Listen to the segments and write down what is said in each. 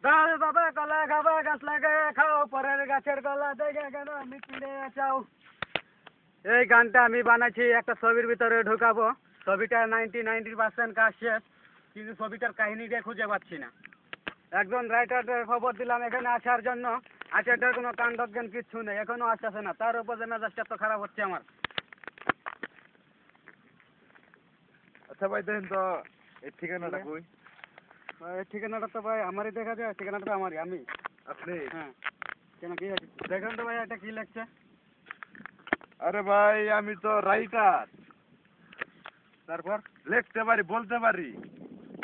দাঁড় বাবা কলা খাবা গাছ লাগায় খাও পরের গাছের গলা দেখে কেন আমি কিনে চাও। এই গানটা আমি বানাইছি একটা ছবির ভিতরে ঢুকাবো। ছবিটা 90% কাজ শেষ, কিন্তু ছবিটার কাহিনীটা খুঁজে পাচ্ছি না। একজন রাইটারদের খবর দিলাম এখানে আসার জন্য, আচারটার কোনো কাণ্ডজ্ঞান কিচ্ছু নেই, এখনো আসতেছে না। তার উপর যে মেজাজটা তো খারাপ হচ্ছে আমার। আচ্ছা ভাই দেখেন তো এই ঠিকানাটা কই? এই ঠিকানাটা তো ভাই আমারই দেখা যায়, ঠিকানাটা তো আমারই, আমি। আপনি? হ্যাঁ, কেন কি হয়েছে? দেখেন তো ভাই এটা কি লাগছে। আরে ভাই আমি তো রাইটার, তারপর? লিখতে পারি বলতে পারি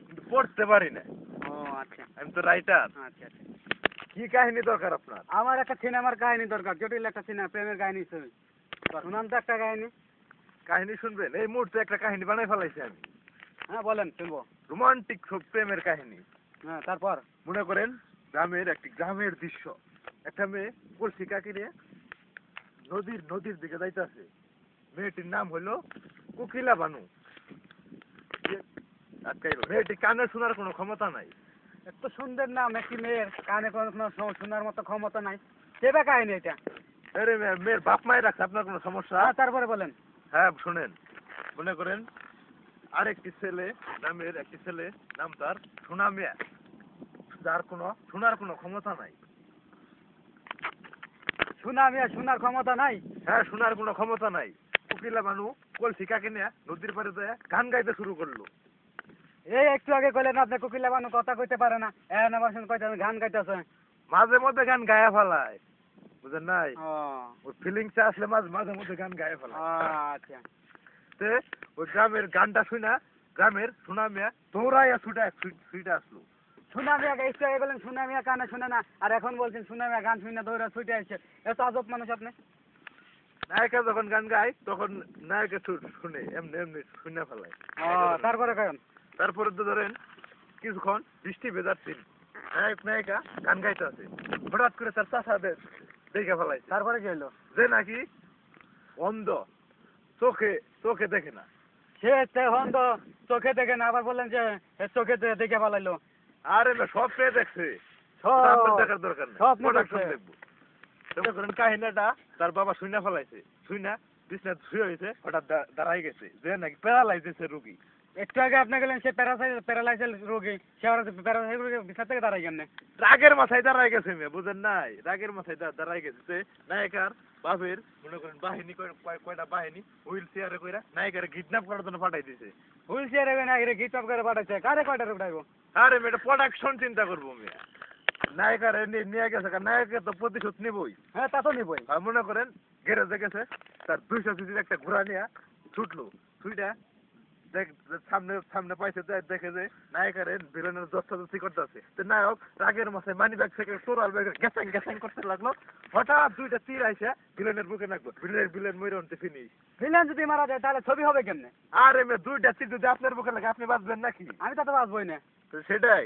কিন্তু পড়তে পারি না। ও আচ্ছা আমি তো রাইটার। আচ্ছা আচ্ছা। কি কাহিনী দরকার আপনার? আমার একটা সিনেমার কাহিনী দরকার, জটিল একটা সিনেমা, প্রেমের কাহিনী ছবি। শুনান তো একটা কাহিনী। কাহিনী শুনবেন? এই মুহূর্তে একটা কাহিনী বানাই ফেলাইছি আমি। হ্যাঁ বলেন, শুনবো। রোমান্টিক প্রেমের কাহিনী। হ্যাঁ তারপর? মনে করেন গ্রামের দৃশ্য। একটা মেয়ে কলসি কাকি নিয়ে নদীর দিকে যাইতেছে। মেয়েটির নাম হলো কোকিলা বানু। মেয়েটি কানে শোনার কোনো ক্ষমতা নাই। এত সুন্দর নাম একটি মেয়ের, কানে কোনো শোনার মতো ক্ষমতা নাই, সেটা কাহিনী এটা। আরে মেয়ের বাপ মায়ের রাখছে, আপনার কোনো সমস্যা? হ্যাঁ তারপরে বলেন। হ্যাঁ শুনেন, মনে করেন একটি ছেলে নাম তার সোনা মিয়া, যার কোনো শোনার কোনো ক্ষমতা নাই। শোনার ক্ষমতা নাই? হ্যাঁ শোনার কোনো ক্ষমতা নাই। কোকিলা বানু কলসি কাকে নিয়ে নদীর পাড়ে যায় গান গাইতে শুরু করলো। এই একটু আগে কইলেন আপনি কোকিলা বানু কথা কইতে পারে না, না বাসন কইতে গান গাইতেছে। মাঝে মধ্যে গান গায়ে ফেলায়, বুঝেন নাই? ও ওর ফিলিংস আসলে মাঝে মধ্যে গান গায়ে ফেলায়। আচ্ছা। তে ওই গ্রামের গানটা শুনা গ্রামের সোনা মিয়া দৌড়াইয়া ছুটে আসলো। সুনামিয়া একটু আগে বলেন সুনামিয়া কানে শুনে না, আর এখন বলছেন সুনামিয়া গান শুনে দৌড়া ছুটে আসছে। এত আজব মানুষ আপনি। নায়িকা যখন গান গায় তখন নায়িকা শুনে এমনি শুনে ফেলায়। তারপরে কেন? তারপরে তো ধরেন কিছুক্ষণ বৃষ্টি ভেজার দিন, নায়িকা গান গাইতে আছে, হঠাৎ করে তার চাষা দেখে ফেলাই। তারপরে কি হলো? যে নাকি অন্ধ, চোখে দেখে না। সে হন তো চোখে দেখে না, আবার বললেন যে চোখে দেখে পালাইলো। আরে না, সব পেয়ে দেখছে, দেখার দরকার নেই, সব প্রোডাকশন দেখবো। মনে করেন কাহিনীটা তার বাবা শুনে ফেলাইছে, শুনে বিছনা শুয়ে হয়েছে, হঠাৎ দাঁড়াই গেছে, যে নাকি প্যারালাইজেছে রুগী। একটু আগে আপনি গেলেন সে প্যারালাইসিস রোগী, সে আবার প্যারালাইসিস রোগী বিছানা থেকে দাঁড়াই কেমনে? রাগের মাথায় দাঁড়াই গেছে মেয়ে, বুঝেন নাই? রাগের মাথায় দাঁড়াই গেছে। যে নায়িকার বাপের মনে করেন বাহিনী কয়টা বাহিনী হুইল চেয়ারে কইরা নায়িকারে কিডন্যাপ করার জন্য পাঠাই দিছে। হুইল চেয়ারে না গিটপ করে পাঠাইছে, কারে কয়টা উঠাইবো? আরে মেয়েটা প্রোডাকশন চিন্তা করবো মেয়ে। নায়িকারে নিয়ে গেছে, কারণ নায়িকা তো প্রতিশোধ নিবই। হ্যাঁ তা তো নিবই। আর মনে করেন গ্যারেজে গেছে, তার 200 সিসির একটা ঘোড়া নিয়ে ছুটলো, ছুটে সামনে পাইছে, দেখে যে নায়িকারে ভিলেনের জস্তাজস্তি করতেছে। তো নায়ক রাগের মাথায় মানি ব্যাগ থেকে তোরাল ব্যাগ গ্যাসাং করতে লাগলো। হঠাৎ 2টা তীর আইসা ভিলেনের বুকে লাগলো, ভিলেন মরে অন্তে ফিনিশ। ভিলেন যদি মারা যায় তাহলে ছবি হবে কেমনে? আরে মেয়ে 2টা তীর যদি আপনার বুকে লাগে আপনি বাঁচবেন নাকি? আমি তা তো বাঁচবই না। তো সেটাই।